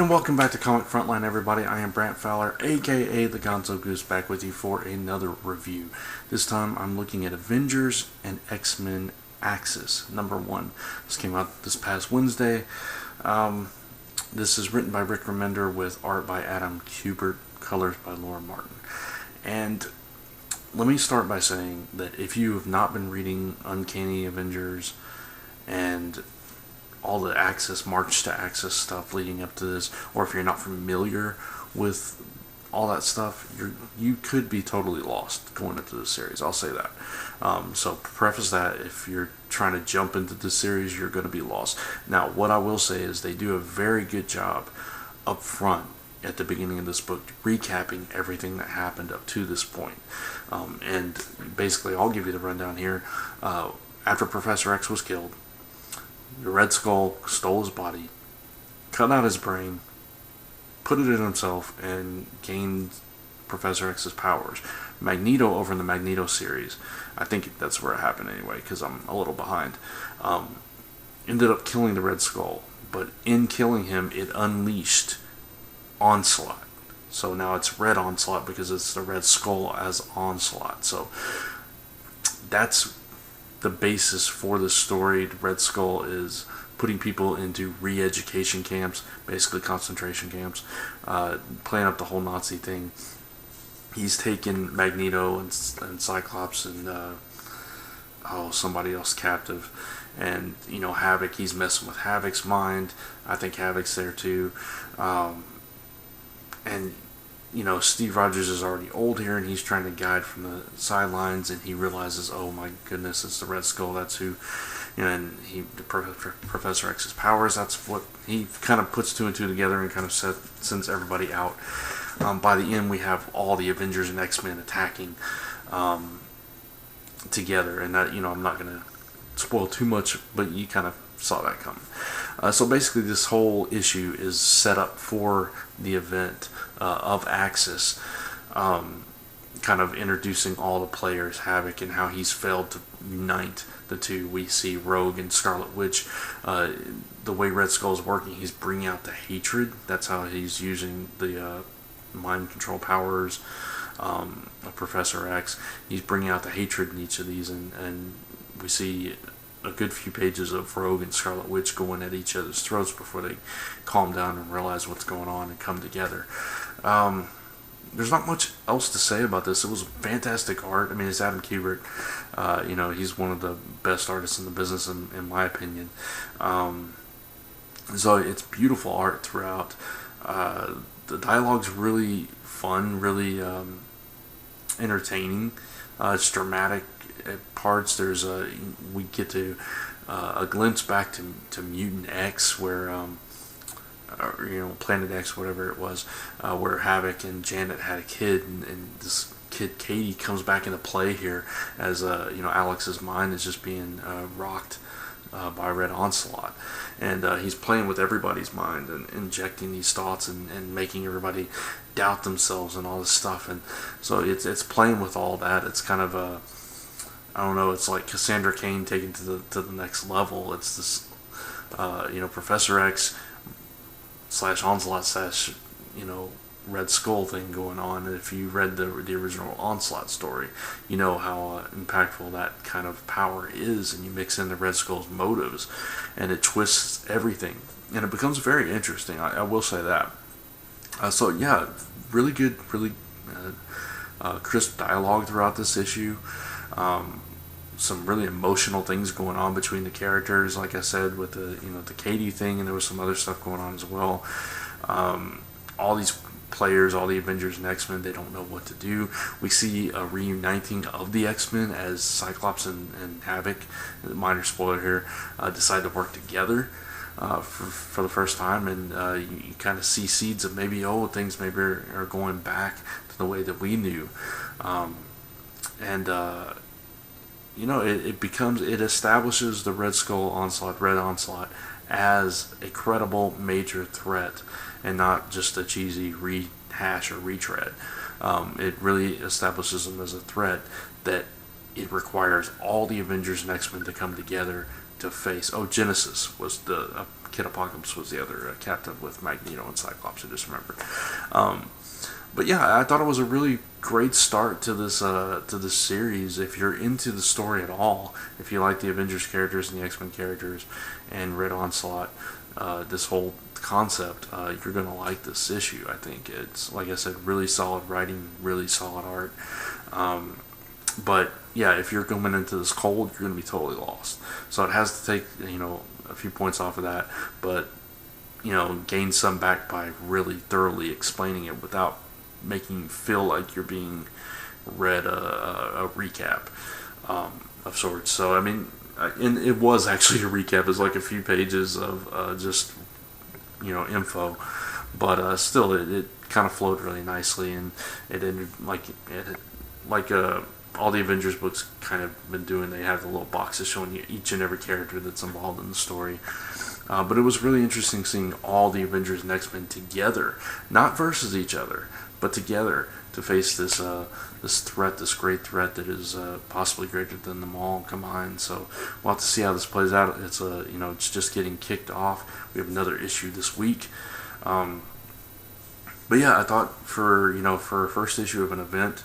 And welcome back to Comic Frontline, everybody. I am Brant Fowler, aka the Gonzogoose, back with you for another review. This time I'm looking at Avengers and X-Men Axis, #1. This came out this past Wednesday. This is written by Rick Remender with art by Adam Kubert, colors by Laura Martin. And let me start by saying that if you have not been reading Uncanny Avengers and all the Axis, March to Axis stuff leading up to this, or if you're not familiar with all that stuff, you could be totally lost going into this series. I'll say that. So preface that, if you're trying to jump into the series, you're going to be lost. Now, what I will say is they do a very good job up front at the beginning of this book recapping everything that happened up to this point. And basically, I'll give you the rundown here. After Professor X was killed, the Red Skull stole his body, cut out his brain, put it in himself, and gained Professor X's powers. Magneto, over in the Magneto series, I think that's where it happened anyway, because I'm a little behind, ended up killing the Red Skull. But in killing him, it unleashed Onslaught. So now it's Red Onslaught because it's the Red Skull as Onslaught. So that's the basis for the story. The Red Skull is putting people into re-education camps, basically concentration camps, playing up the whole Nazi thing. He's taken Magneto and Cyclops and somebody else captive, and Havoc. He's messing with Havoc's mind. I think Havoc's there too, and Steve Rogers is already old here, and he's trying to guide from the sidelines, and he realizes, oh my goodness, it's the Red Skull. That's who, and Professor X's powers. That's what he kind of puts two and two together and kind of sends everybody out. By the end, we have all the Avengers and X-Men attacking together, and that I'm not going to spoil too much, but you kind of saw that coming. So basically, this whole issue is set up for the event of Axis, kind of introducing all the players, Havoc, and how he's failed to unite the two. We see Rogue and Scarlet Witch. The way Red Skull is working, he's bringing out the hatred. That's how he's using the mind control powers of Professor X. He's bringing out the hatred in each of these, and we see a good few pages of Rogue and Scarlet Witch going at each other's throats before they calm down and realize what's going on and come together. There's not much else to say about this. It was fantastic art. I mean, it's Adam Kubert. He's one of the best artists in the business, in my opinion. So it's beautiful art throughout. The dialogue's really fun, really entertaining. It's dramatic at parts. We get to a glimpse back to Mutant X, where Planet X, whatever it was, where Havoc and Janet had a kid, and this kid Katie comes back into play here as Alex's mind is just being rocked by Red Onslaught, and he's playing with everybody's mind and injecting these thoughts and making everybody doubt themselves and all this stuff. And so it's playing with all that. It's kind of it's like Cassandra Cain taken to the next level. It's this Professor X / Onslaught / Red Skull thing going on. And if you read the original Onslaught story, you know how impactful that kind of power is, and you mix in the Red Skull's motives, and it twists everything, and it becomes very interesting. I will say that. So yeah, really good, really crisp dialogue throughout this issue. Some really emotional things going on between the characters, like I said, with the Katie thing, and there was some other stuff going on as well. All these players, all the Avengers and X-Men, they don't know what to do. We see a reuniting of the X-Men as Cyclops and Havoc, minor spoiler here, decide to work together for the first time, and you kind of see seeds of things maybe are going back to the way that we knew. It establishes the Red Onslaught as a credible major threat, and not just a cheesy rehash or retread. It really establishes them as a threat that it requires all the Avengers and X-Men to come together to face. Genesis was the Kid Apocalypse was the other captain with Magneto and Cyclops. I just remembered. But yeah, I thought it was a really great start to this series. If you're into the story at all, if you like the Avengers characters and the X-Men characters and Red Onslaught, this whole concept, you're gonna like this issue. I think it's, like I said, really solid writing, really solid art. But yeah, if you're coming into this cold, you're gonna be totally lost. So it has to take a few points off of that, but gain some back by really thoroughly explaining it without making you feel like you're being read a recap of sorts. So I mean, and it was actually a recap. It's like a few pages of just info, but still it kind of flowed really nicely, and it ended like all the Avengers books kind of been doing. They have the little boxes showing you each and every character that's involved in the story. But it was really interesting seeing all the Avengers and X-Men together, not versus each other, but together to face this threat, this great threat that is possibly greater than them all combined. So we'll have to see how this plays out. It's it's just getting kicked off. We have another issue this week. But yeah, I thought for a first issue of an event,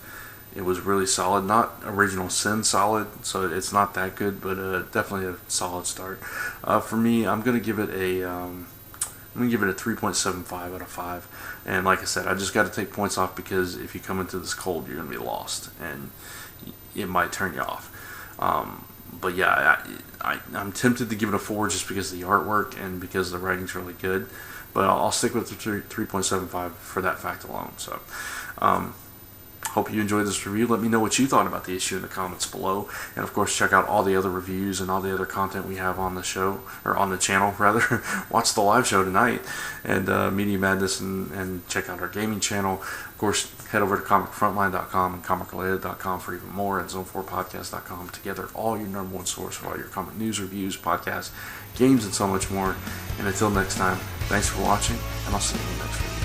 it was really solid. Not Original Sin solid, so it's not that good, but definitely a solid start. For me, I'm gonna give it a 3.75 out of 5. And like I said, I just got to take points off because if you come into this cold, you're gonna be lost, and it might turn you off. But yeah, I'm tempted to give it a 4 just because of the artwork and because the writing's really good. But I'll stick with the 3.75 for that fact alone. So. Hope you enjoyed this review. Let me know what you thought about the issue in the comments below. And of course, check out all the other reviews and all the other content we have on the show, or on the channel rather. Watch the live show tonight, and Media Madness, and check out our gaming channel. Of course, head over to comicfrontline.com and comicrelated.com for even more, and zone4podcast.com to gather all your number one source for all your comic news, reviews, podcasts, games, and so much more. And until next time, thanks for watching, and I'll see you next week.